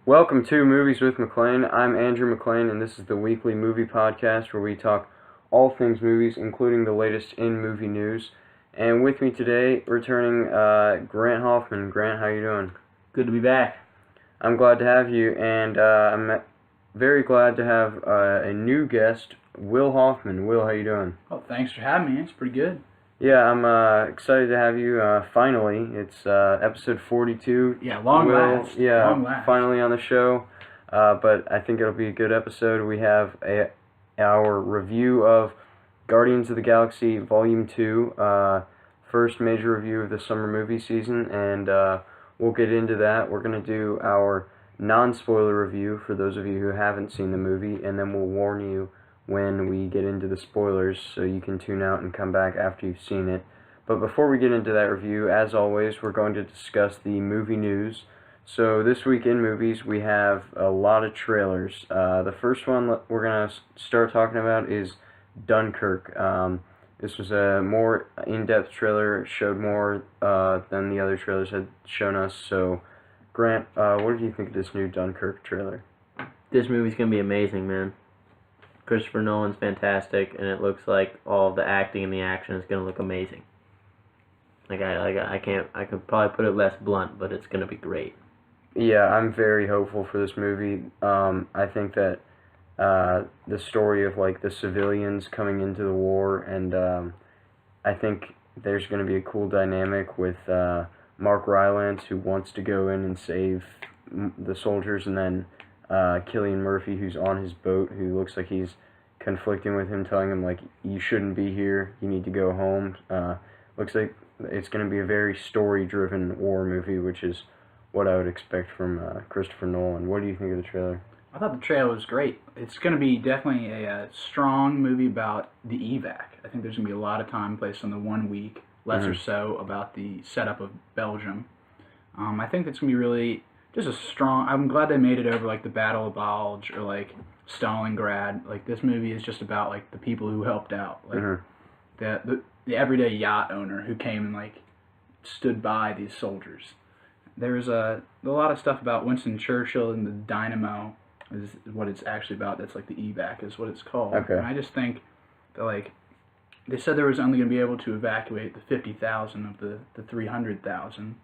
Welcome to Movies with MacLean. I'm Andrew MacLean, and this is the weekly movie podcast where we talk all things movies, including the latest in movie news. And with me today, returning Grant Hoffman. Grant, how you doing? Good to be back. I'm glad to have you, and I'm very glad to have a new guest, Will Hoffman. Will, how you doing? Oh, thanks for having me. It's pretty good. Yeah, I'm excited to have you. Finally, it's episode 42. Yeah, long last. Yeah, Long last. finally on the show. But I think it'll be a good episode. We have our review of Guardians of the Galaxy Volume 2, first major review of the summer movie season, and we'll get into that. We're going to do our non-spoiler review for those of you who haven't seen the movie, and then we'll warn you when we get into the spoilers, so you can tune out and come back after you've seen it. But before we get into that review, as always, we're going to discuss the movie news. So this week in movies, we have a lot of trailers. The first one we're going to start talking about is Dunkirk. This was a more in-depth trailer, showed more than the other trailers had shown us. So, Grant, what did you think of this new Dunkirk trailer? This movie's going to be amazing, man. Christopher Nolan's fantastic, and it looks like all of the acting and the action is going to look amazing. I could probably put it less blunt, but it's going to be great. Yeah, I'm very hopeful for this movie. I think that the story of like the civilians coming into the war, and I think there's going to be a cool dynamic with Mark Rylance, who wants to go in and save the soldiers, and then Cillian Murphy, who's on his boat, who looks like he's conflicting with him, telling him, like, you shouldn't be here, you need to go home. Looks like it's going to be a very story-driven war movie, which is what I would expect from Christopher Nolan. What do you think of the trailer? I thought the trailer was great. It's going to be definitely a strong movie about the evac. I think there's going to be a lot of time placed on the 1 week, less or so, about the setup of Belgium. I think it's going to be really just a strong... I'm glad they made it over, like, the Battle of Bulge or, like, Stalingrad. Like, this movie is just about, like, the people who helped out. Like, the everyday yacht owner who came and, like, stood by these soldiers. There's a lot of stuff about Winston Churchill and the dynamo is what it's actually about. That's, like, the evac is what it's called. Okay. And I just think that, like, they said there was only going to be able to evacuate the 50,000 of the 300,000,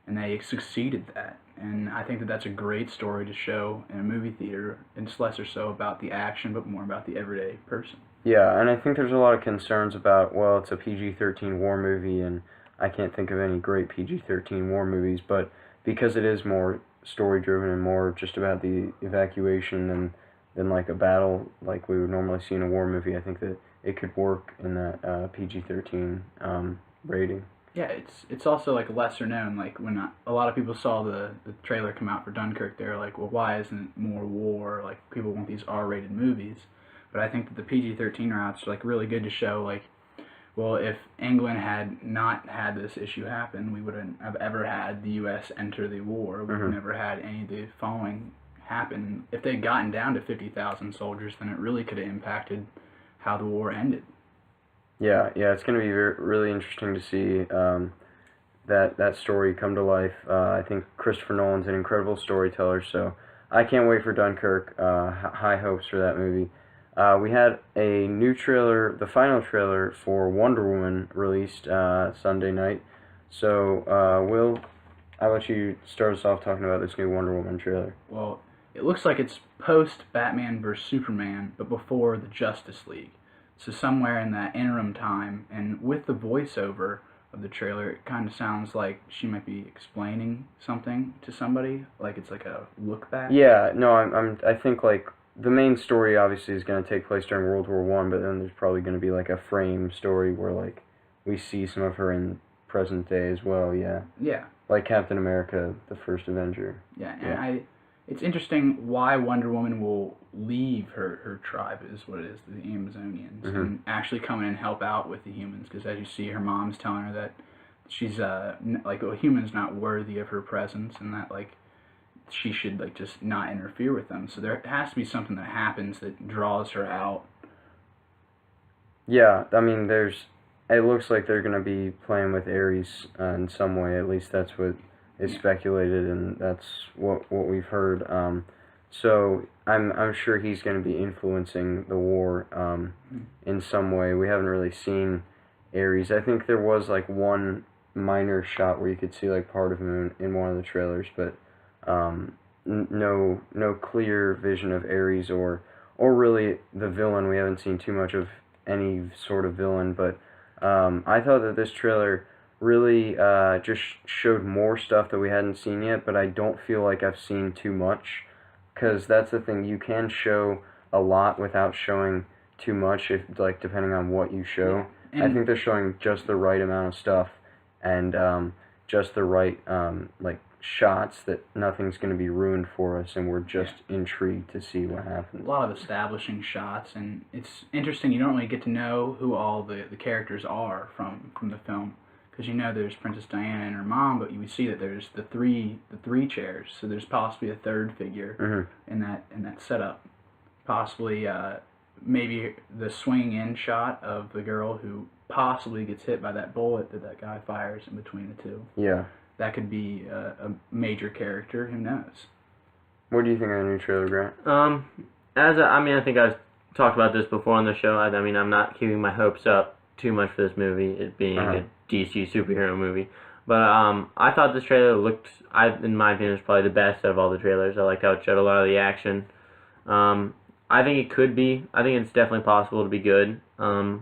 and they succeeded that. And I think that that's a great story to show in a movie theater. It's less or so about the action, but more about the everyday person. Yeah, and I think there's a lot of concerns about, well, it's a PG-13 war movie, and I can't think of any great PG-13 war movies, but because it is more story-driven and more just about the evacuation than like a battle like we would normally see in a war movie, I think that it could work in that PG-13 rating. Yeah, it's also, like, lesser known. Like, when a lot of people saw the trailer come out for Dunkirk, they were like, well, why isn't it more war? Like, people want these R-rated movies. But I think that the PG-13 route's, like, really good to show, like, well, if England had not had this issue happen, we wouldn't have ever had the U.S. enter the war. We've never had any of the following happen. If they'd gotten down to 50,000 soldiers, then it really could have impacted how the war ended. Yeah, it's going to be really interesting to see that story come to life. I think Christopher Nolan's an incredible storyteller, so I can't wait for Dunkirk. High hopes for that movie. We had a new trailer, the final trailer for Wonder Woman, released Sunday night. So, Will, how about you start us off talking about this new Wonder Woman trailer? Well, it looks like it's post-Batman vs. Superman, but before the Justice League. So somewhere in that interim time, and with the voiceover of the trailer, it kind of sounds like she might be explaining something to somebody, like it's like a look back. Yeah, no, I think like the main story obviously is going to take place during World War I, but then there's probably going to be like a frame story where like we see some of her in present day as well. Yeah. Yeah. Like Captain America, the first Avenger. Yeah, and it's interesting why Wonder Woman will leave her tribe, is what it is, the Amazonians, and actually come in and help out with the humans, because as you see, her mom's telling her that she's, like, a human's not worthy of her presence, and that, like, she should, like, just not interfere with them. So there has to be something that happens that draws her out. Yeah, I mean, it looks like they're going to be playing with Ares in some way, at least that's what is speculated, and that's what we've heard. So I'm sure he's going to be influencing the war in some way. We haven't really seen Ares. I think there was like one minor shot where you could see like part of him in one of the trailers, but no clear vision of Ares or really the villain. We haven't seen too much of any sort of villain, but I thought that this trailer really just showed more stuff that we hadn't seen yet, but I don't feel like I've seen too much, because that's the thing. You can show a lot without showing too much, if like depending on what you show. Yeah. I think they're showing just the right amount of stuff and just the right like shots that nothing's going to be ruined for us, and we're just intrigued to see what happens. A lot of establishing shots, and it's interesting. You don't really get to know who all the characters are from the film, because you know there's Princess Diana and her mom, but you see that there's the three chairs. So there's possibly a third figure in that setup. Possibly maybe the swinging in shot of the girl who possibly gets hit by that bullet that guy fires in between the two. Yeah. That could be a major character. Who knows? What do you think of the new trailer, Grant? I think I've talked about this before on the show. I mean, I'm not keeping my hopes up too much for this movie, it being a DC superhero movie. But I thought this trailer looked, in my opinion, was probably the best out of all the trailers. I liked how it showed a lot of the action. I think it could be. I think it's definitely possible to be good. I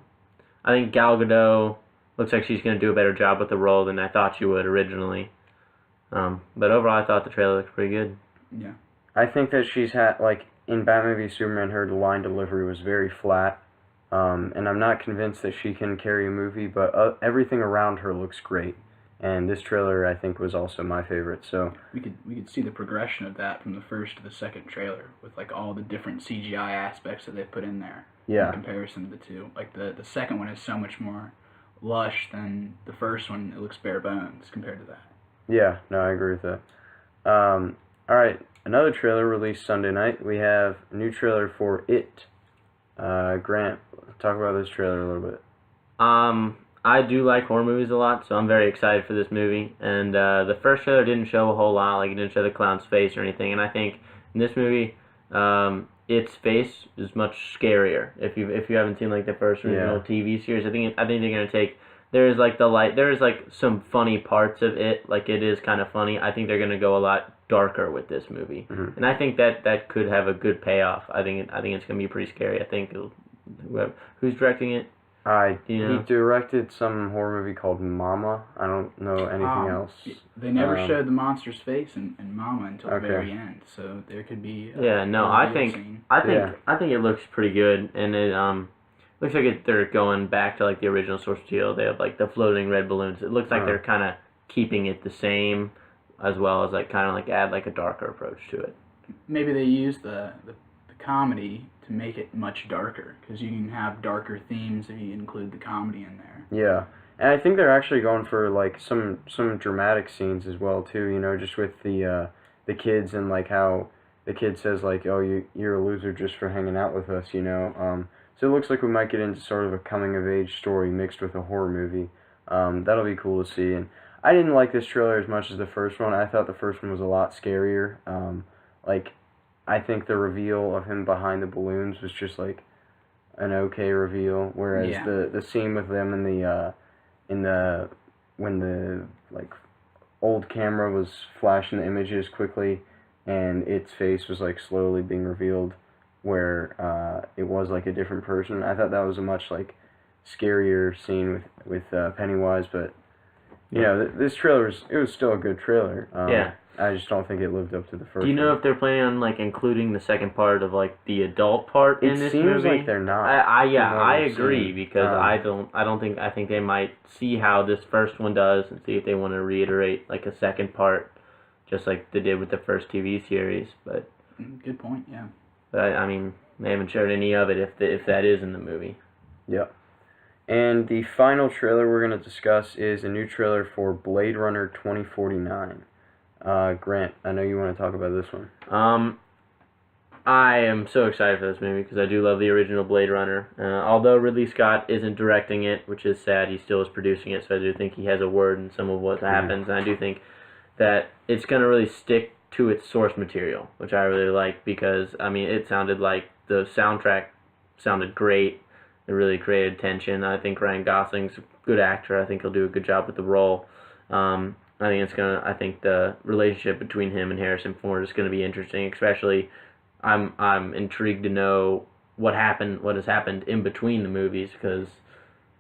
think Gal Gadot looks like she's going to do a better job with the role than I thought she would originally. But overall, I thought the trailer looked pretty good. Yeah. I think that she's had, like, in Batman v Superman, her line delivery was very flat. And I'm not convinced that she can carry a movie, but everything around her looks great. And this trailer, I think, was also my favorite. So we could see the progression of that from the first to the second trailer, with like all the different CGI aspects that they put in there. Yeah. In comparison to the two, like the second one is so much more lush than the first one. It looks bare bones compared to that. Yeah, no, I agree with that. All right, another trailer released Sunday night. We have a new trailer for It. Grant, talk about this trailer a little bit. I do like horror movies a lot, so I'm very excited for this movie. And the first trailer didn't show a whole lot, like it didn't show the clown's face or anything. And I think in this movie, its face is much scarier. If you haven't seen like the first original TV series, I think they're gonna take. There's like some funny parts of it, like it is kind of funny. I think they're gonna go a lot darker with this movie, and I think that could have a good payoff. I think it's gonna be pretty scary. I think who's directing it? He directed some horror movie called Mama. I don't know anything else. They never showed the monster's face in Mama until the very end, so there could be. I think it looks pretty good, and it looks like they're going back to like the original source material. They have like the floating red balloons. It looks like they're kind of keeping it the same, as well as like kind of like add like a darker approach to it. Maybe they use the comedy to make it much darker, because you can have darker themes if you include the comedy in there. Yeah, and I think they're actually going for like some dramatic scenes as well too. You know, just with the kids, and like how the kid says like, "Oh, you're a loser just for hanging out with us," you know. So it looks like we might get into sort of a coming of age story mixed with a horror movie. That'll be cool to see. And I didn't like this trailer as much as the first one. I thought the first one was a lot scarier. I think the reveal of him behind the balloons was just like an okay reveal, whereas the scene with them when the like old camera was flashing the images quickly and its face was like slowly being revealed, where it was like a different person. I thought that was a much like scarier scene with Pennywise, but you know, this trailer was still a good trailer. I just don't think it lived up to the first. Do you know one. if they're planning on like including the second part of like the adult part in this movie? It seems like they're not. I agree, because I think they might see how this first one does and see if they want to reiterate like a second part, just like they did with the first TV series. But good point. Yeah. But I mean, they haven't showed any of it if that is in the movie. Yep. And the final trailer we're going to discuss is a new trailer for Blade Runner 2049. Grant, I know you want to talk about this one. I am so excited for this movie because I do love the original Blade Runner. Although Ridley Scott isn't directing it, which is sad, he still is producing it, so I do think he has a word in some of what happens. And I do think that it's going to really stick to its source material, which I really like because, I mean, it sounded like the soundtrack sounded great. It really created tension. I think Ryan Gosling's a good actor. I think he'll do a good job with the role. I think the relationship between him and Harrison Ford is going to be interesting, especially I'm intrigued to know what has happened in between the movies, because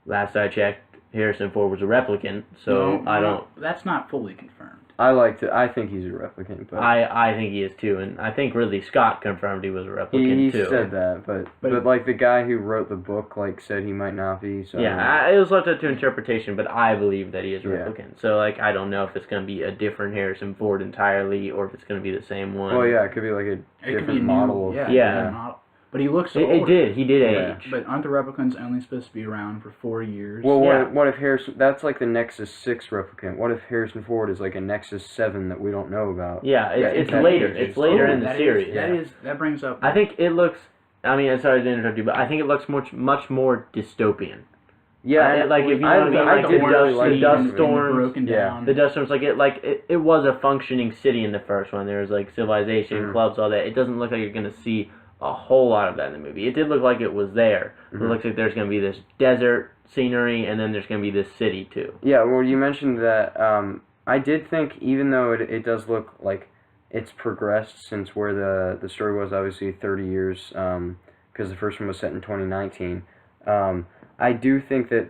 last I checked, Harrison Ford was a replicant, so I don't... That's not fully confirmed. I think he's a replicant, but I think he is too, and I think Ridley Scott confirmed he was a replicant too. He said that, but like the guy who wrote the book like said he might not be. So yeah, it was left up to interpretation, but I believe that he is a replicant. So like I don't know if it's going to be a different Harrison Ford entirely, or if it's going to be the same one. Well, yeah, it could be like a different model. Model. But he looks older. He did age. But aren't the replicants only supposed to be around for 4 years? Well, what if Harrison... That's like the Nexus 6 replicant. What if Harrison Ford is like a Nexus 7 that we don't know about? Yeah, it's later. It's later in the series. That brings up... I think it looks... I mean, sorry to interrupt you, but I think it looks much more dystopian. Yeah, like if you know what I mean, like the dust storms, broken down. The dust storms, like it was a functioning city in the first one. There was like civilization, clubs, all that. It doesn't look like you're gonna see a whole lot of that in the movie. It did look like it was there. It looks like there's going to be this desert scenery, and then there's going to be this city, too. Yeah, well, you mentioned that. I did think, even though it does look like it's progressed since where the story was, obviously 30 years, because the first one was set in 2019, I do think that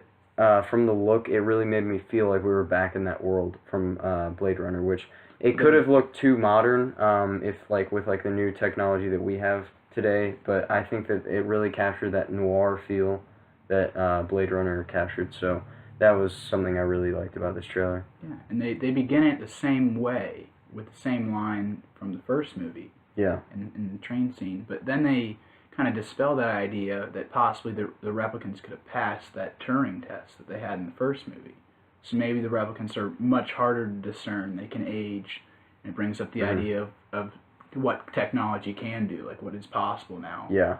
from the look, it really made me feel like we were back in that world from Blade Runner, which it could have looked too modern if, like, with like the new technology that we have today, but I think that it really captured that noir feel that Blade Runner captured, so that was something I really liked about this trailer. Yeah, and they begin it the same way, with the same line from the first movie. Yeah. In the train scene, but then they kind of dispel that idea that possibly the replicants could have passed that Turing test that they had in the first movie. So maybe the replicants are much harder to discern, they can age, and it brings up the idea of what technology can do, like what is possible now. Yeah.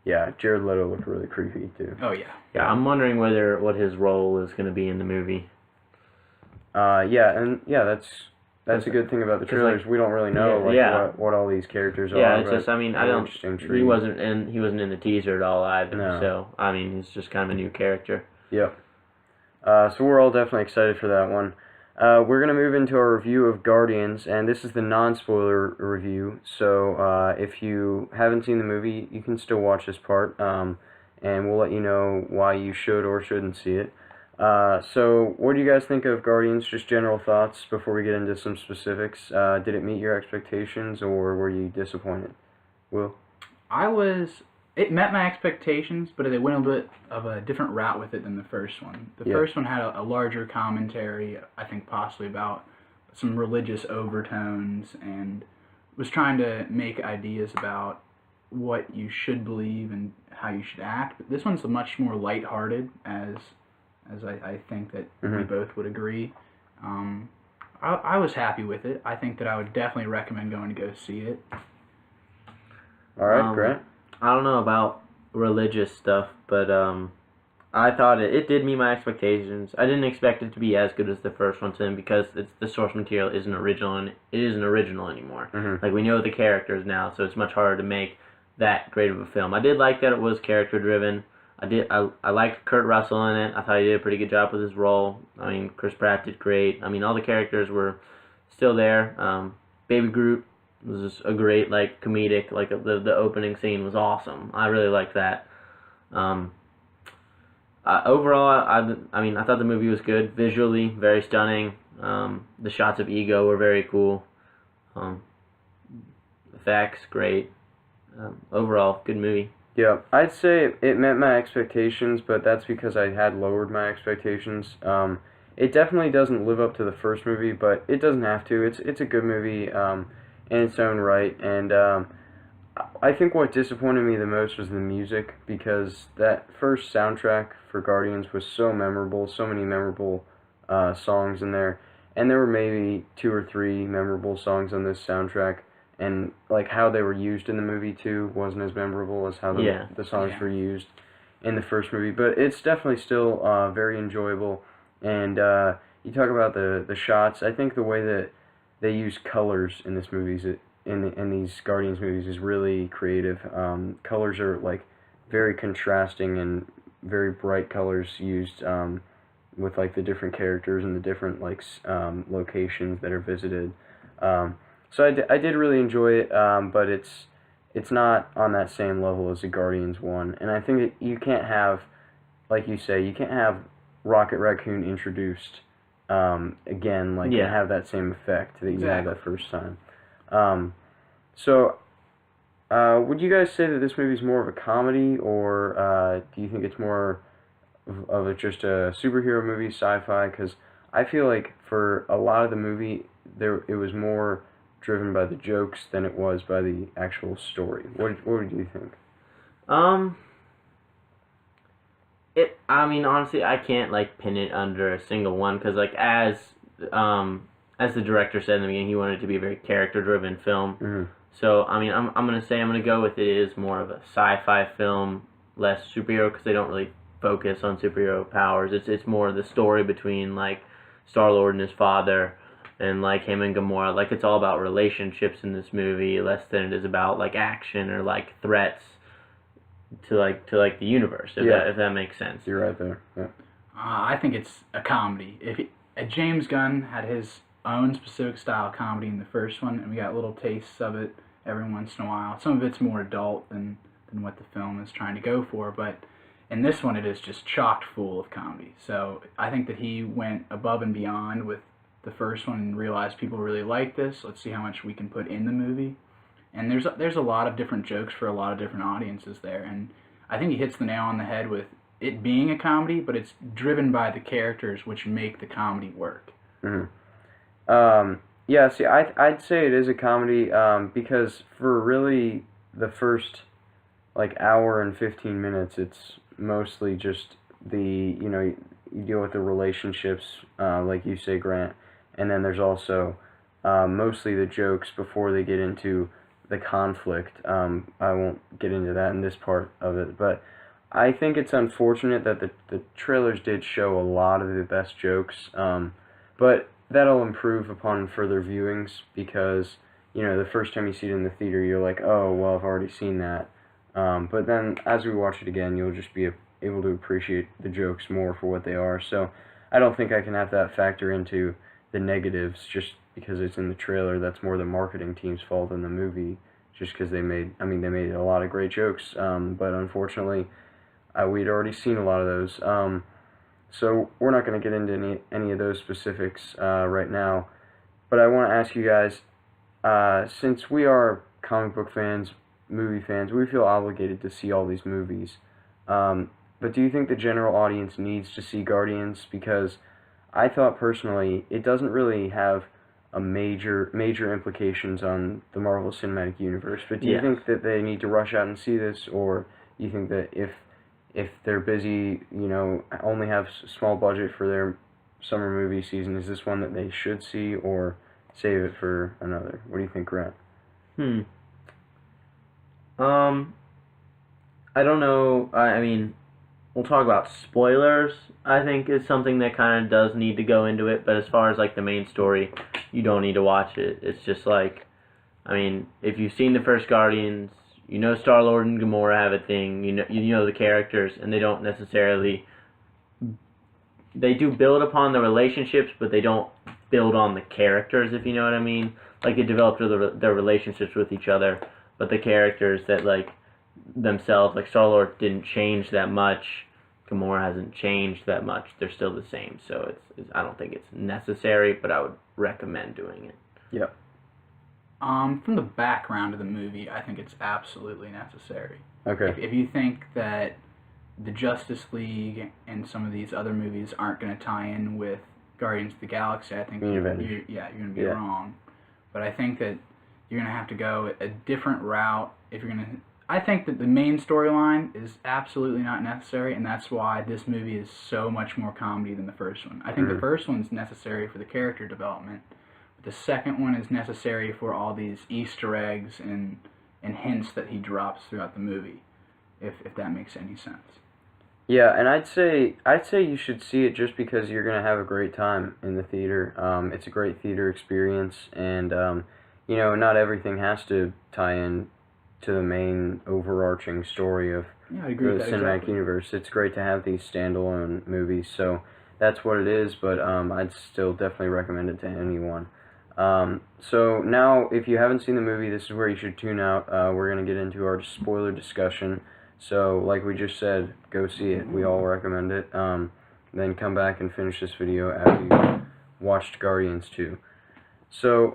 Yeah, Jared Leto looked really creepy, too. Oh, yeah. Yeah, I'm wondering what his role is going to be in the movie. That's a good thing about the trailers. Like, we don't really know what all these characters are. Yeah, it's just, I mean, he wasn't in the teaser at all either. No. So, I mean, he's just kind of a new character. Yep. So we're all definitely excited for that one. We're going to move into our review of Guardians, and this is the non-spoiler review, so if you haven't seen the movie, you can still watch this part, and we'll let you know why you should or shouldn't see it. So what do you guys think of Guardians? Just general thoughts before we get into some specifics. Did it meet your expectations, or were you disappointed? Will? It met my expectations, but they went a bit of a different route with it than the first one. The first one had a larger commentary, I think possibly about some religious overtones, and was trying to make ideas about what you should believe and how you should act. But this one's much more lighthearted, as I think that we both would agree. I was happy with it. I think that I would definitely recommend going to go see it. All right, Grant? I don't know about religious stuff, but I thought it did meet my expectations. I didn't expect it to be as good as the first one, because the source material isn't original, and it isn't original anymore. Like, we know the characters now, so it's much harder to make that great of a film. I did like that it was character driven. I liked Kurt Russell in it. I thought he did a pretty good job with his role. I mean, Chris Pratt did great. I mean, all the characters were still there. Baby Groot was just a great, like, comedic, like, the opening scene was awesome. I really liked that. Overall, I mean, I thought the movie was good. Visually, very stunning. The shots of Ego were very cool. Effects, great. Overall, good movie. Yeah, I'd say it met my expectations, but that's because I had lowered my expectations. It definitely doesn't live up to the first movie, but it doesn't have to. It's a good movie in its own right, and I think what disappointed me the most was the music, because that first soundtrack for Guardians was so memorable, so many memorable songs in there, and there were maybe 2 or 3 memorable songs on this soundtrack, and like how they were used in the movie too wasn't as memorable as how the songs were used in the first movie, but it's definitely still very enjoyable. And you talk about the shots. I think the way that they use colors in this movies. In these Guardians movies is really creative. Colors are like very contrasting and very bright colors used with like the different characters and the different like locations that are visited. So I did really enjoy it, but it's not on that same level as the Guardians one. And I think you can't have, like you say, you can't have Rocket Raccoon introduced again, like and have that same effect that you had that first time. So, would you guys say that this movie is more of a comedy, or do you think it's more of just a superhero movie, sci-fi? Because I feel like for a lot of the movie, it was more driven by the jokes than it was by the actual story. What do you think? I mean, honestly, I can't like pin it under a single one because, like, as the director said in the beginning, he wanted it to be a very character-driven film. Mm-hmm. So, I mean, I'm gonna go with it is more of a sci-fi film, less superhero, because they don't really focus on superhero powers. It's more the story between like Star-Lord and his father, and like him and Gamora. Like, it's all about relationships in this movie, less than it is about like action or like threats to the universe. If that makes sense. You're right there. Yeah. I think it's a comedy. If James Gunn had his own specific style comedy in the first one, and we got little tastes of it every once in a while. Some of it's more adult than what the film is trying to go for, but in this one it is just chocked full of comedy. So I think that he went above and beyond with the first one and realized people really like this. Let's see how much we can put in the movie. And there's a lot of different jokes for a lot of different audiences there, and I think he hits the nail on the head with it being a comedy, but it's driven by the characters which make the comedy work. Mm-hmm. Yeah, see, I'd say it is a comedy because for really the first like hour and 15 minutes, it's mostly just you deal with the relationships, like you say, Grant, and then there's also mostly the jokes before they get into the conflict. I won't get into that in this part of it, but I think it's unfortunate that the trailers did show a lot of the best jokes, but that'll improve upon further viewings because, the first time you see it in the theater, you're like, oh, well, I've already seen that. But then as we watch it again, you'll just be able to appreciate the jokes more for what they are. So I don't think I can have that factor into the negatives just because it's in the trailer. That's more the marketing team's fault than the movie, just because they made a lot of great jokes, but unfortunately we'd already seen a lot of those. So we're not going to get into any of those specifics right now, but I want to ask you guys, since we are comic book fans, movie fans, we feel obligated to see all these movies, but do you think the general audience needs to see Guardians? Because I thought personally it doesn't really have a major implications on the Marvel Cinematic Universe, but do you think that they need to rush out and see this, or you think that if they're busy, only have small budget for their summer movie season, is this one that they should see or save it for another? What do you think, Grant? I don't know. I mean, we'll talk about spoilers. I think is something that kind of does need to go into it, but as far as like the main story, you don't need to watch it. It's just like, I mean, if you've seen the first Guardians, Star-Lord and Gamora have a thing. You know the characters, and they don't necessarily. They do build upon the relationships, but they don't build on the characters, if you know what I mean. Like, they develop their relationships with each other, but the characters that like themselves, like Star-Lord, didn't change that much. Gamora hasn't changed that much. They're still the same. So I don't think it's necessary, but I would recommend doing it. Yep. From the background of the movie, I think it's absolutely necessary. Okay. If you think that the Justice League and some of these other movies aren't going to tie in with Guardians of the Galaxy, I think you're going to be wrong. But I think that you're going to have to go a different route if you're going to. I think that the main storyline is absolutely not necessary, and that's why this movie is so much more comedy than the first one. I think the first one's necessary for the character development. The second one is necessary for all these Easter eggs and hints that he drops throughout the movie, if that makes any sense. Yeah, and I'd say you should see it just because you're gonna have a great time in the theater. It's a great theater experience, and not everything has to tie in to the main overarching story of Yeah, I agree the with that cinematic exactly. universe. It's great to have these standalone movies, so that's what it is. But I'd still definitely recommend it to anyone. So now, if you haven't seen the movie, this is where you should tune out. We're gonna get into our spoiler discussion. So, like we just said, go see it. We all recommend it. Then come back and finish this video after you watched Guardians 2. So,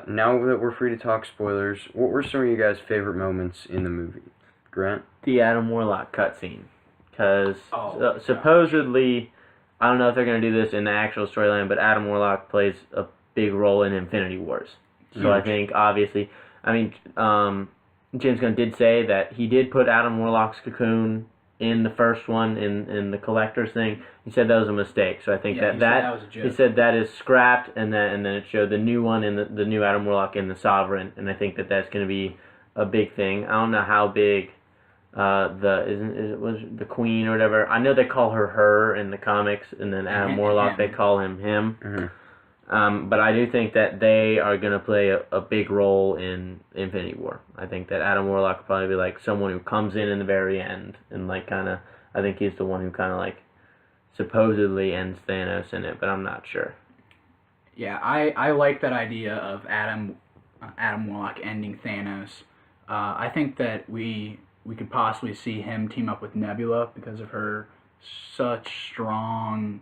now that we're free to talk spoilers, what were some of you guys' favorite moments in the movie? Grant? The Adam Warlock cutscene, because Oh, supposedly, I don't know if they're gonna do this in the actual storyline, but Adam Warlock plays a big role in Infinity Wars. So I Huge. think obviously, I mean, James Gunn did say that he did put Adam Warlock's cocoon in the first one in the collector's thing. He said that was a mistake. So I think Yeah, he said that was a joke. he said that is scrapped, and then it showed the new one in the new Adam Warlock in the Sovereign, and I think that that's going to be a big thing. I don't know how big was the Queen or whatever. I know they call her in the comics, and then Adam Warlock they call him him. Mm-hmm. But I do think that they are going to play a big role in Infinity War. I think that Adam Warlock will probably be like someone who comes in the very end and like kind of. I think he's the one who kind of like supposedly ends Thanos in it, but I'm not sure. Yeah, I like that idea of Adam Warlock ending Thanos. I think that we could possibly see him team up with Nebula because of her such strong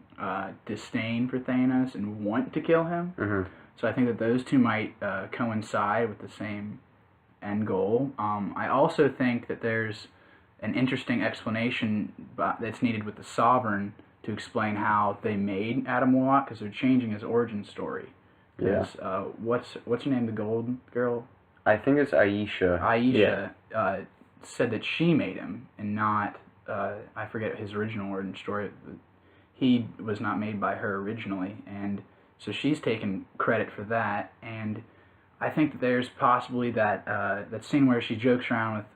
disdain for Thanos and want to kill him. Mm-hmm. So I think that those two might coincide with the same end goal. I also think that there's an interesting explanation that's needed with the Sovereign to explain how they made Adam Warlock, because they're changing his origin story. Yeah. What's her name? The gold girl? I think it's Aisha. Aisha said that she made him and not, I forget his original origin story. He was not made by her originally, and so she's taken credit for that. And I think that there's possibly that scene where she jokes around with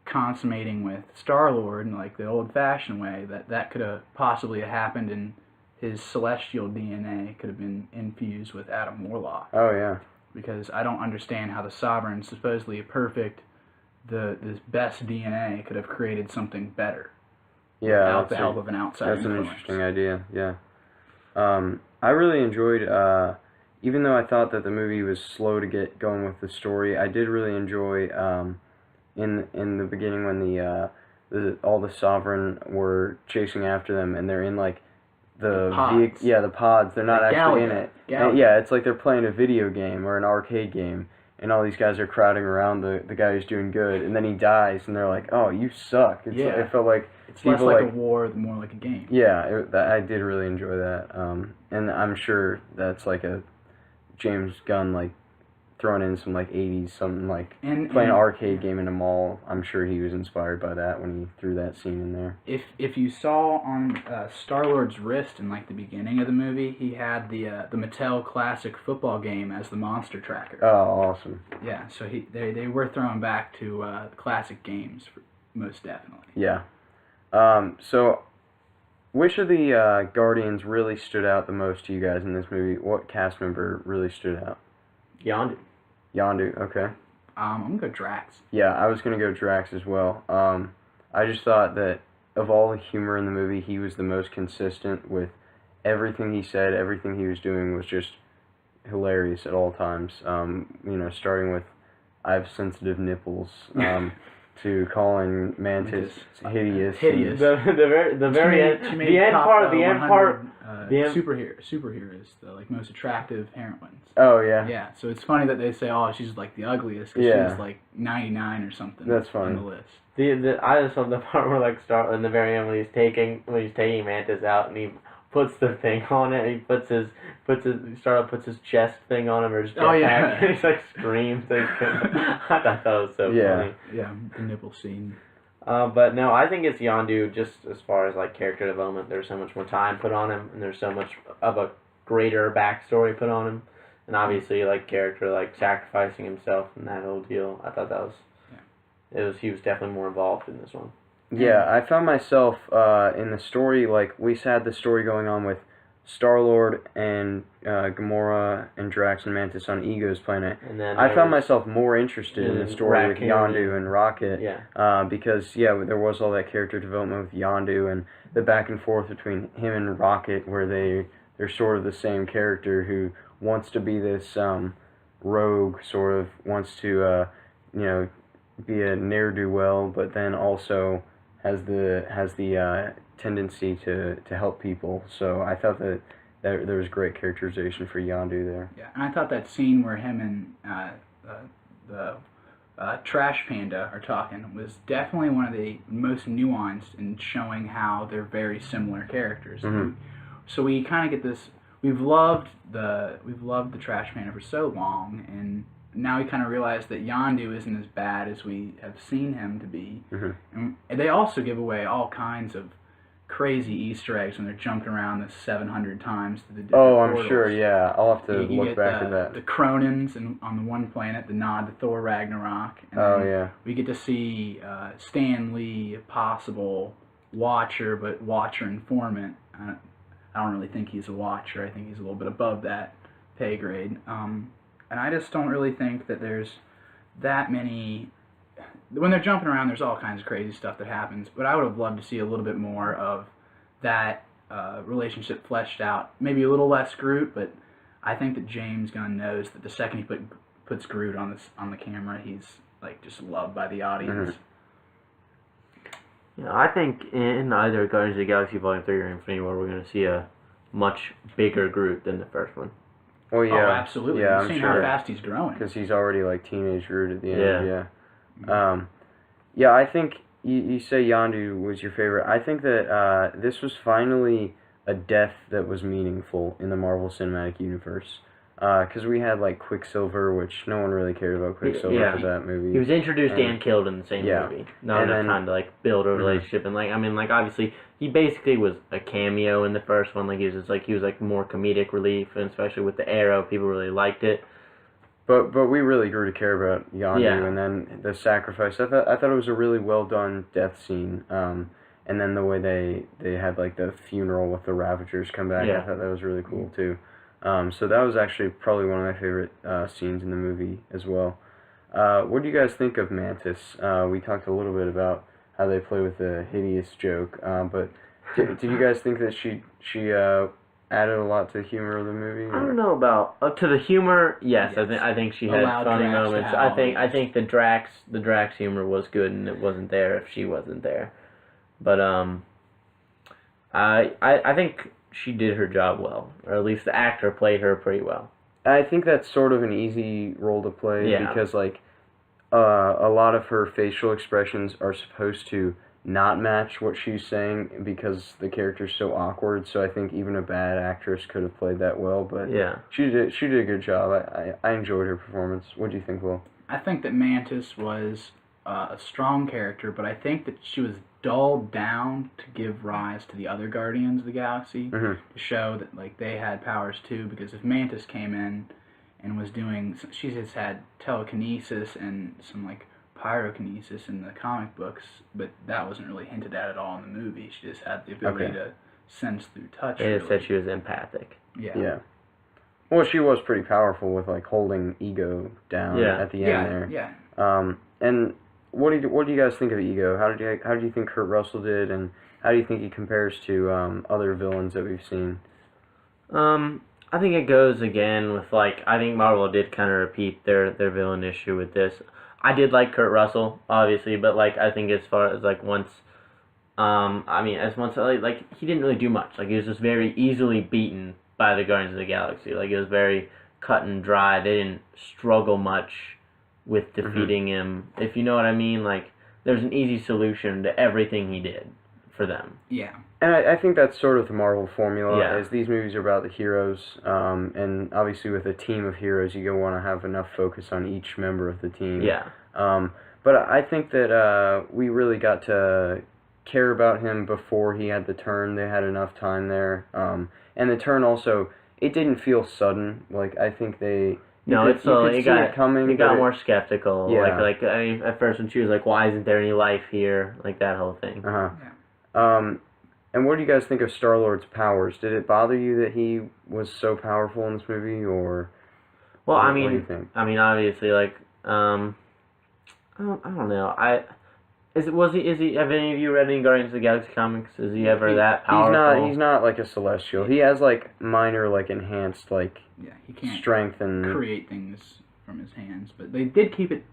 consummating with Star-Lord in like the old-fashioned way, that could have possibly happened, and his celestial DNA could have been infused with Adam Warlock. Oh, yeah. Because I don't understand how the Sovereign, supposedly perfect, this best DNA, could have created something better. Yeah. Without the help of an outside That's an influence. interesting idea, yeah. I really enjoyed, even though I thought that the movie was slow to get going with the story, I did really enjoy, in the beginning when all the Sovereign were chasing after them, and they're in, like, the pods. the pods. They're not Like actually in Galaga. it. Galaga. And, yeah, it's like they're playing a video game or an arcade game, and all these guys are crowding around the guy who's doing good, and then he dies, and they're like, "Oh, you suck." It felt like It's less people like a war, more like a game. yeah, I did really enjoy that, and I'm sure that's like a James Gunn like throwing in some like 80s something like And playing an arcade game in a mall. I'm sure he was inspired by that when he threw that scene in there. If you saw on Star-Lord's wrist in like the beginning of the movie, he had the Mattel Classic football game as the monster tracker. Oh, awesome. Yeah, so they were throwing back to classic games, most definitely. Yeah. So, which of the Guardians really stood out the most to you guys in this movie? What cast member really stood out? Yondu. Yondu, okay. I'm gonna go Drax. Yeah, I was gonna go Drax as well. I just thought that of all the humor in the movie, he was the most consistent with everything he said. Everything he was doing was just hilarious at all times. Starting with "I have sensitive nipples," to calling Mantis hideous. Hideous. The very end. The end part. The end part. Superheroes, the like most attractive heroines. Oh yeah. Yeah, so it's funny that they say, "Oh, she's like the ugliest," because Yeah. she's like 99 or something. That's funny. On the list. I just love the part where like in the very end when he's taking Mantis out and he puts the thing on it. And he puts his chest thing on him or his jetpack. Oh, yeah. And he's like screams. I thought that was so funny. Yeah, the nipple scene. But no, I think it's Yondu just as far as like character development. There's so much more time put on him, and there's so much of a greater backstory put on him, and obviously like character like sacrificing himself and that whole deal. I thought that was he was definitely more involved in this one. Yeah, I found myself in the story, like, we had the story going on with Star-Lord and Gamora and Drax and Mantis on Ego's planet. And then I found myself more interested in the and story with Raccoon Yondu and Rocket. Yeah. Because, yeah, there was all that character development with Yondu and the back and forth between him and Rocket, where they're sort of the same character who wants to be this rogue, sort of wants to, you know, be a ne'er-do-well, but then also has the tendency to help people. So I thought that there was great characterization for Yondu there. Yeah, and I thought that scene where him and the Trash Panda are talking was definitely one of the most nuanced in showing how they're very similar characters. Mhm. So we kind of get this. We've loved the Trash Panda for so long, and now we kind of realize that Yondu isn't as bad as we have seen him to be. Mhm. And they also give away all kinds of crazy Easter eggs when they're jumping around the 700 times to the different Oh, I'm portals. sure. Yeah, I'll have to You look get back at that. the Cronins on the one planet, the nod to Thor Ragnarok. And Oh then yeah. we get to see Stan Lee, a possible Watcher, but Watcher informant. I don't really think he's a Watcher. I think he's a little bit above that pay grade. And I just don't really think that there's that many. When they're jumping around, there's all kinds of crazy stuff that happens. But I would have loved to see a little bit more of that relationship fleshed out. Maybe a little less Groot, but I think that James Gunn knows that the second he puts Groot on the camera, he's like just loved by the audience. Yeah, I think in either Guardians of the Galaxy Volume 3 or Infinity War, we're going to see a much bigger Groot than the first one. Oh yeah. Oh, absolutely. Yeah, You've I'm seen sure. how fast he's growing. Because he's already like teenage Groot at the end. Yeah. Yeah. Yeah, I think you say Yondu was your favorite. I think that this was finally a death that was meaningful in the Marvel Cinematic Universe. Because we had like Quicksilver, which no one really cared about Quicksilver Yeah. for that movie. He was introduced and killed in the same Yeah. movie. Not And enough then- time to like build a relationship, and like I mean, like obviously he basically was a cameo in the first one. Like he was like more comedic relief, and especially with the arrow, people really liked it. But we really grew to care about Yondu, Yeah. and then the sacrifice. I thought it was a really well done death scene. And then the way they had like the funeral with the Ravagers come back, I Yeah. thought that was really cool too. So that was actually probably one of my favorite scenes in the movie as well. What do you guys think of Mantis? We talked a little bit about how they play with the hideous joke, but did you guys think that she added a lot to the humor of the movie? I don't know about up to the humor. Yes, Yes. I think she had Allowed funny Drax to moments. have I all think the Drax humor was good, and it wasn't there if she wasn't there. But I think she did her job well, or at least the actor played her pretty well. I think that's sort of an easy role to play Yeah. because like a lot of her facial expressions are supposed to not match what she's saying because the character's so awkward. So I think even a bad actress could have played that well, but Yeah. she did a good job. I enjoyed her performance. What do you think, Will? I think that Mantis was a strong character, but I think that she was dulled down to give rise to the other Guardians of the Galaxy, Mhm. to show that like they had powers too. Because if Mantis came in and was doing, she just had telekinesis and some like pyrokinesis in the comic books, but that wasn't really hinted at all in the movie. She just had the ability Okay. to sense through touch. They just really. said she was empathic. Yeah. Well, she was pretty powerful with like holding Ego down Yeah. at the end there. Yeah. And what do you guys think of Ego? How do you think Kurt Russell did, and how do you think he compares to other villains that we've seen? I think it goes again with like I think Marvel did kind of repeat their villain issue with this. I did like Kurt Russell, obviously, but like I think as far as like once, like he didn't really do much. Like he was just very easily beaten by the Guardians of the Galaxy. Like it was very cut and dry. They didn't struggle much with defeating him. If you know what I mean, like there's an easy solution to everything he did for them. Yeah. And I think that's sort of the Marvel formula, Yeah. is these movies are about the heroes, and obviously with a team of heroes, you want to have enough focus on each member of the team. Yeah. But I think that we really got to care about him before he had the turn. They had enough time there. And the turn also, it didn't feel sudden. Like, I think they No, you it's slowly. could see it coming. It got but more skeptical. Yeah. Like I mean, at first when she was like, "Why isn't there any life here?" Like that whole thing. And what do you guys think of Star-Lord's powers? Did it bother you that he was so powerful in this movie, or? Well, what do you think? I mean, obviously, like, I don't know. Is he? Have any of you read any Guardians of the Galaxy comics? Is he ever that powerful? He's not like a Celestial. He has like minor, like enhanced, like he can't strength and create things from his hands. But they did keep it.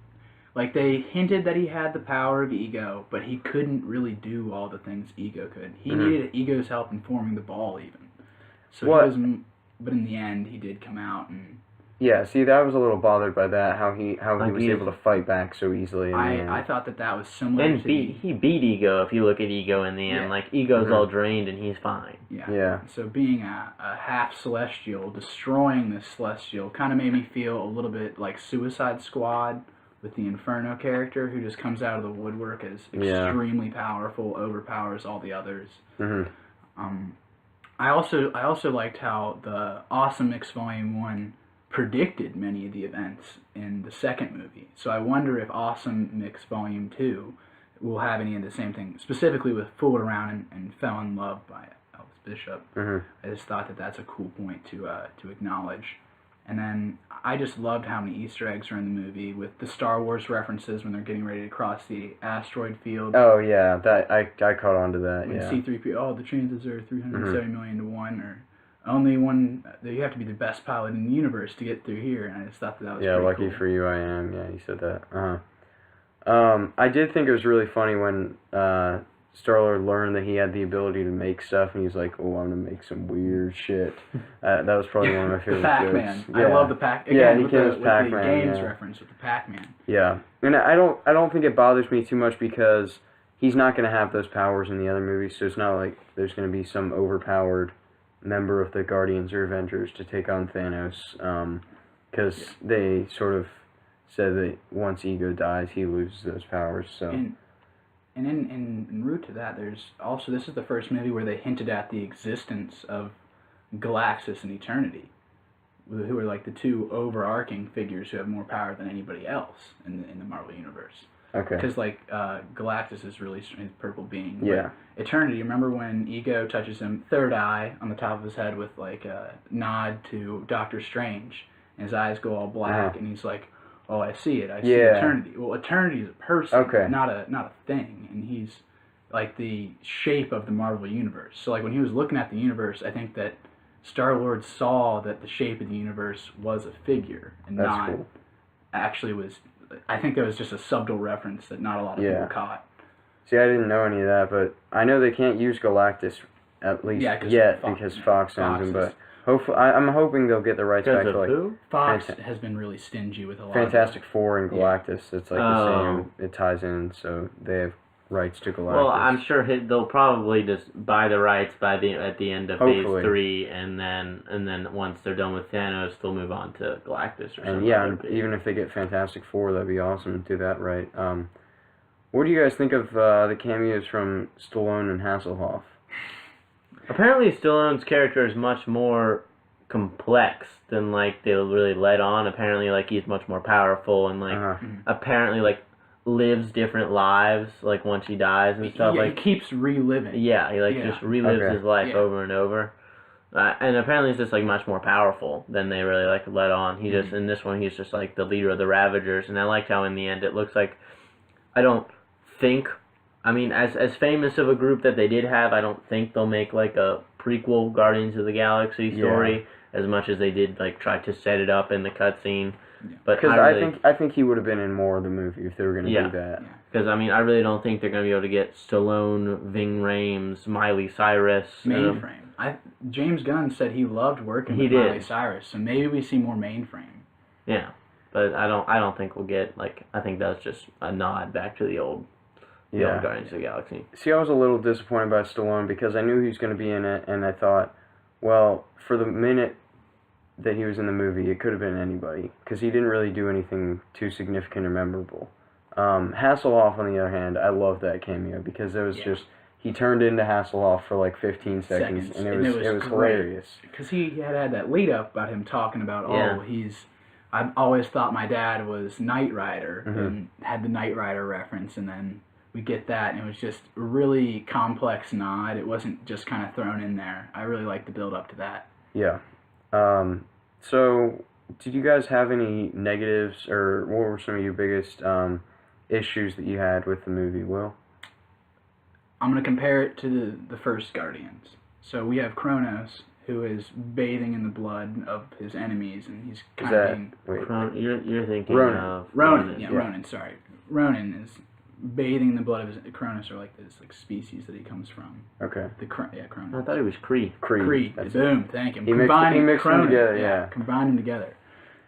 Like, they hinted that he had the power of ego, but he couldn't really do all the things ego could. He needed ego's help in forming the ball, even. So but in the end, he did come out and... Yeah, see, I was a little bothered by that, how he was able to fight back so easily. I thought that was similar and he beat ego, if you look at ego in the end. Yeah. Like, ego's all drained and he's fine. Yeah. So being a half Celestial, destroying this Celestial, kind of made me feel a little bit like Suicide Squad, with the Inferno character, who just comes out of the woodwork as extremely powerful, overpowers all the others. I also liked how the Awesome Mix Volume 1 predicted many of the events in the second movie. So I wonder if Awesome Mix Volume 2 will have any of the same thing, specifically with Fooled Around and Fell in Love by Elvis Bishop. I just thought that that's a cool point to acknowledge. And then I just loved how many Easter eggs are in the movie with the Star Wars references when they're getting ready to cross the asteroid field. Oh yeah, that I caught on to that. When yeah. C-3PO, the chances are 370 million to 1, or only one. You have to be the best pilot in the universe to get through here. And I just thought that was pretty lucky cool. for you, I am. Yeah, you said that. I did think it was really funny when Star-Lord learned that he had the ability to make stuff, and he's like, "Oh, I'm gonna make some weird shit." That was probably one of my favorite the Pac-Man. jokes. I love the Pac. Again, with with the games reference with the Pac-Man. Yeah, and I don't think it bothers me too much because he's not gonna have those powers in the other movies, so it's not like there's gonna be some overpowered member of the Guardians or Avengers to take on Thanos, because they sort of said that once Ego dies, he loses those powers. So. And en route to that, this is the first movie where they hinted at the existence of Galactus and Eternity, who are like the two overarching figures who have more power than anybody else in the Marvel Universe. Okay. Because like Galactus is really his purple being. Yeah. Eternity. Remember when Ego touches him, third eye on the top of his head with like a nod to Doctor Strange, and his eyes go all black, and he's like, "Oh, I see it. I see Eternity." Well, Eternity is a person, not a thing, and he's like the shape of the Marvel Universe. So, like when he was looking at the universe, I think that Star-Lord saw that the shape of the universe was a figure, and actually was. I think that was just a subtle reference that not a lot of people caught. See, I didn't know any of that, but I know they can't use Galactus at least yet because Fox owns him, but. Hopefully, I'm hoping they'll get the rights back to like who? Fox has been really stingy with a lot. Fantastic Four and Galactus. It's like the same. It ties in, so they have rights to Galactus. Well, I'm sure they'll probably just buy the rights at the end of Phase 3, and then once they're done with Thanos, they'll move on to Galactus or something. And even if they get Fantastic Four, that'd be awesome to do that right. What do you guys think of the cameos from Stallone and Hasselhoff? Apparently, Stallone's character is much more complex than like they really let on. Apparently, like he's much more powerful and like apparently like lives different lives. Like once he dies and stuff, like he keeps reliving. Yeah, he like just relives his life over and over. And apparently, he's just like much more powerful than they really like let on. He just in this one, he's just like the leader of the Ravagers, and I liked how in the end it looks like I mean, as famous of a group that they did have, I don't think they'll make like a prequel Guardians of the Galaxy story as much as they did like try to set it up in the cutscene. But because I think he would have been in more of the movie if they were going to do that. Because I mean, I really don't think they're going to be able to get Stallone, Ving Rhames, Miley Cyrus. Mainframe. James Gunn said he loved working with Miley Cyrus, so maybe we see more Mainframe. Yeah, but I don't think we'll get like. I think that's just a nod back to the old. Guardians of the Galaxy. See, I was a little disappointed by Stallone because I knew he was going to be in it, and I thought, well, for the minute that he was in the movie, it could have been anybody because he didn't really do anything too significant or memorable. Hasselhoff, on the other hand, I love that cameo because it was just he turned into Hasselhoff for like 15 seconds, and it was hilarious because he had that lead up about him talking about I've always thought my dad was Knight Rider Mm-hmm. and had the Knight Rider reference, and then we get that, and it was just a really complex nod. It wasn't just kind of thrown in there. I really like the build up to that. Yeah. So, did you guys have any negatives, or what were some of your biggest issues that you had with the movie, Will? I'm going to compare it to the first Guardians. So we have Kronos, who is bathing in the blood of his enemies, and he's kind of being... Wait. You're thinking Ronan. of Ronan, Ronan, sorry. Ronan is bathing in the blood of his... Kronos are like this species that he comes from. Okay. Kronos. I thought it was Kree. Creed. That's Boom, thank you. He mixed them Kronos, together, yeah. Combine them together.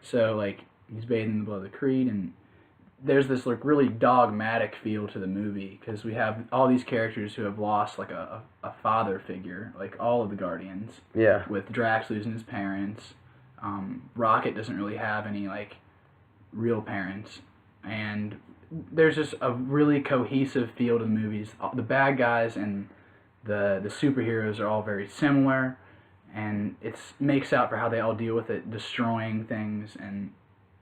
So, like, he's bathing in the blood of the Creed, and there's this, like, really dogmatic feel to the movie, because we have all these characters who have lost, like, a father figure, like all of the Guardians. Yeah. With Drax losing his parents. Rocket doesn't really have any, like, real parents. And there's just a really cohesive feel to the movies. The bad guys and the superheroes are all very similar, and it makes out for how they all deal with it, destroying things, and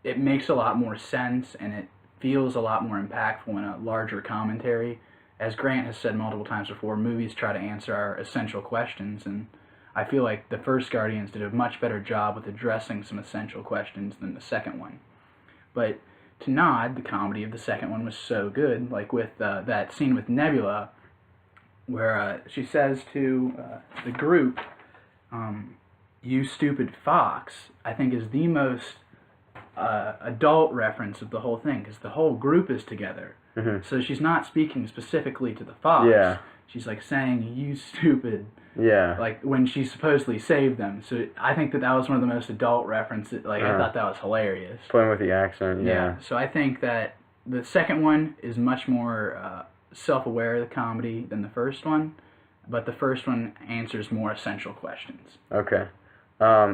it makes a lot more sense, and it feels a lot more impactful in a larger commentary. As Grant has said multiple times before, movies try to answer our essential questions, and I feel like the first Guardians did a much better job with addressing some essential questions than the second one. But to nod, the comedy of the second one was so good, like with that scene with Nebula, where she says to the group, "You stupid fox," I think is the most adult reference of the whole thing, because the whole group is together. Mm-hmm. So she's not speaking specifically to the fox. Yeah. She's like saying, "You stupid," Yeah. like when she supposedly saved them. So I think that was one of the most adult references. Like, I thought that was hilarious. Playing with the accent, yeah. So I think that the second one is much more self-aware of the comedy than the first one, but the first one answers more essential questions. Okay.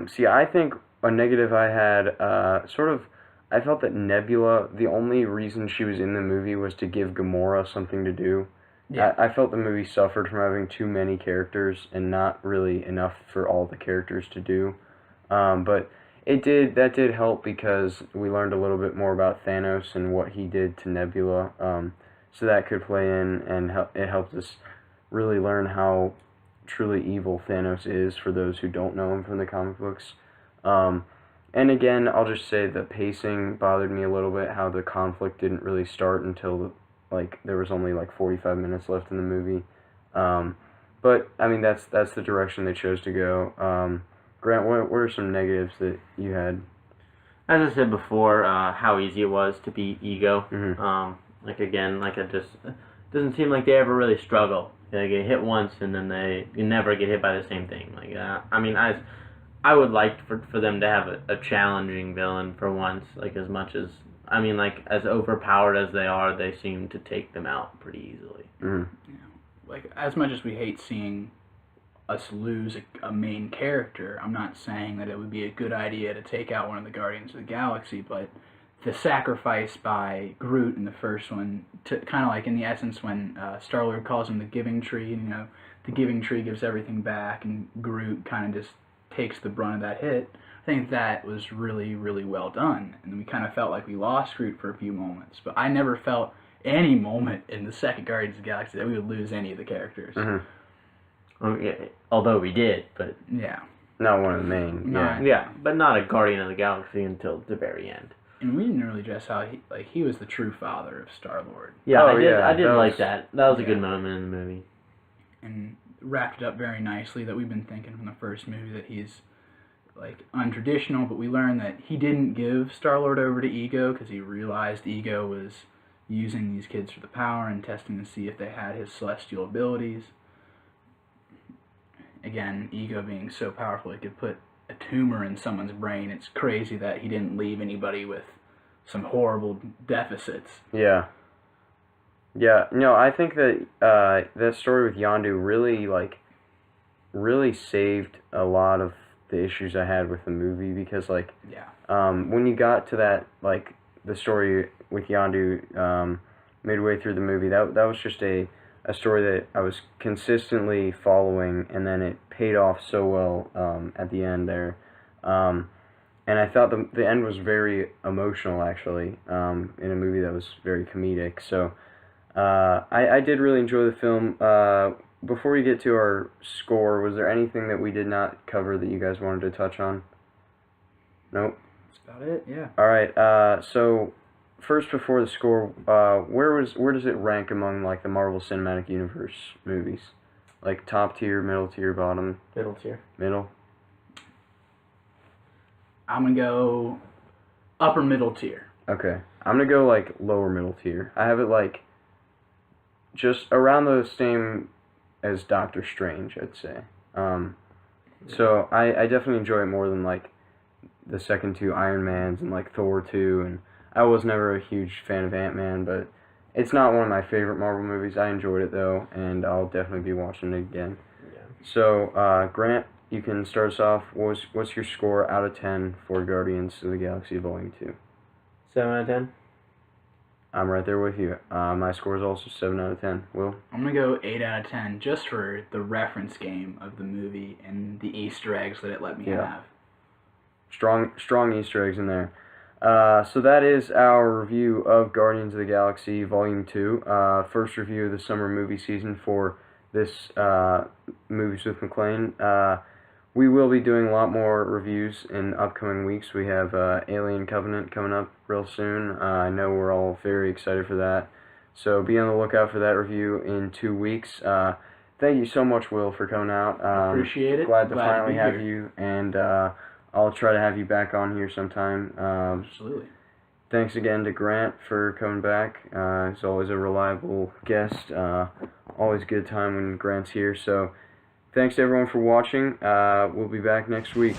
See, I think a negative I had, I felt that Nebula, the only reason she was in the movie was to give Gamora something to do. Yeah. I felt the movie suffered from having too many characters and not really enough for all the characters to do. But that did help, because we learned a little bit more about Thanos and what he did to Nebula. So that could play in, and it helped us really learn how truly evil Thanos is for those who don't know him from the comic books. And again, I'll just say the pacing bothered me a little bit, how the conflict didn't really start until there was only 45 minutes left in the movie. But I mean, that's the direction they chose to go. Grant, what are some negatives that you had? As I said before, how easy it was to beat Ego. Mm-hmm. It doesn't seem like they ever really struggle. They get hit once, and then you never get hit by the same thing. I would like for them to have a challenging villain for once, as much as, as overpowered as they are, they seem to take them out pretty easily. Mm-hmm. As much as we hate seeing us lose a main character, I'm not saying that it would be a good idea to take out one of the Guardians of the Galaxy, but the sacrifice by Groot in the first one, to kind of like in the essence when Star-Lord calls him the Giving Tree, and, the Giving Tree gives everything back, and Groot kind of just takes the brunt of that hit. I think that was really, really well done, and we kind of felt like we lost Groot for a few moments, but I never felt any moment in the second Guardians of the Galaxy that we would lose any of the characters. Mm-hmm. Yeah, although we did, but yeah, not one of the main. Yeah, but not a Guardian of the Galaxy until the very end. And we didn't really address how he was the true father of Star-Lord. Yeah, Oh, I did that like was- that. That was a good moment in the movie. And wrapped it up very nicely that we've been thinking from the first movie that he's untraditional, but we learned that he didn't give Star-Lord over to Ego because he realized Ego was using these kids for the power and testing to see if they had his celestial abilities. Again, Ego being so powerful, it could put a tumor in someone's brain. It's crazy that he didn't leave anybody with some horrible deficits. Yeah. Yeah, no, I think that that story with Yondu really saved a lot of the issues I had with the movie, because when you got to that the story with Yondu midway through the movie, that was just a story that I was consistently following, and then it paid off so well at the end there. and I thought the end was very emotional, actually, in a movie that was very comedic. So I did really enjoy the film. Before we get to our score, was there anything that we did not cover that you guys wanted to touch on? Nope. That's about it. Yeah. All right. So first, before the score, where does it rank among like the Marvel Cinematic Universe movies? Like top tier, middle tier, bottom? Middle tier. Middle. I'm gonna go upper middle tier. Okay. I'm gonna go like lower middle tier. I have it like just around the same as Doctor Strange, I'd say. So I definitely enjoy it more than like the second two Iron Mans and like Thor 2, and I was never a huge fan of Ant-Man, but it's not one of my favorite Marvel movies. I enjoyed it though, and I'll definitely be watching it again. Yeah. So Grant, you can start us off. What's your score out of 10 for Guardians of the Galaxy Volume 2? 7 out of 10. I'm right there with you. My score is also 7 out of 10. Will? I'm gonna go 8 out of 10 just for the reference game of the movie and the Easter eggs that it let me have. Strong Easter eggs in there. So that is our review of Guardians of the Galaxy Volume 2. First review of the summer movie season for this Movies with MacLean. We will be doing a lot more reviews in upcoming weeks. We have Alien Covenant coming up real soon. I know we're all very excited for that. So be on the lookout for that review in 2 weeks. Thank you so much, Will, for coming out. Appreciate it. Glad to be finally have here. you, and I'll try to have you back on here sometime. Absolutely. Thanks again to Grant for coming back. He's always a reliable guest. Always a good time when Grant's here. So thanks to everyone for watching. We'll be back next week.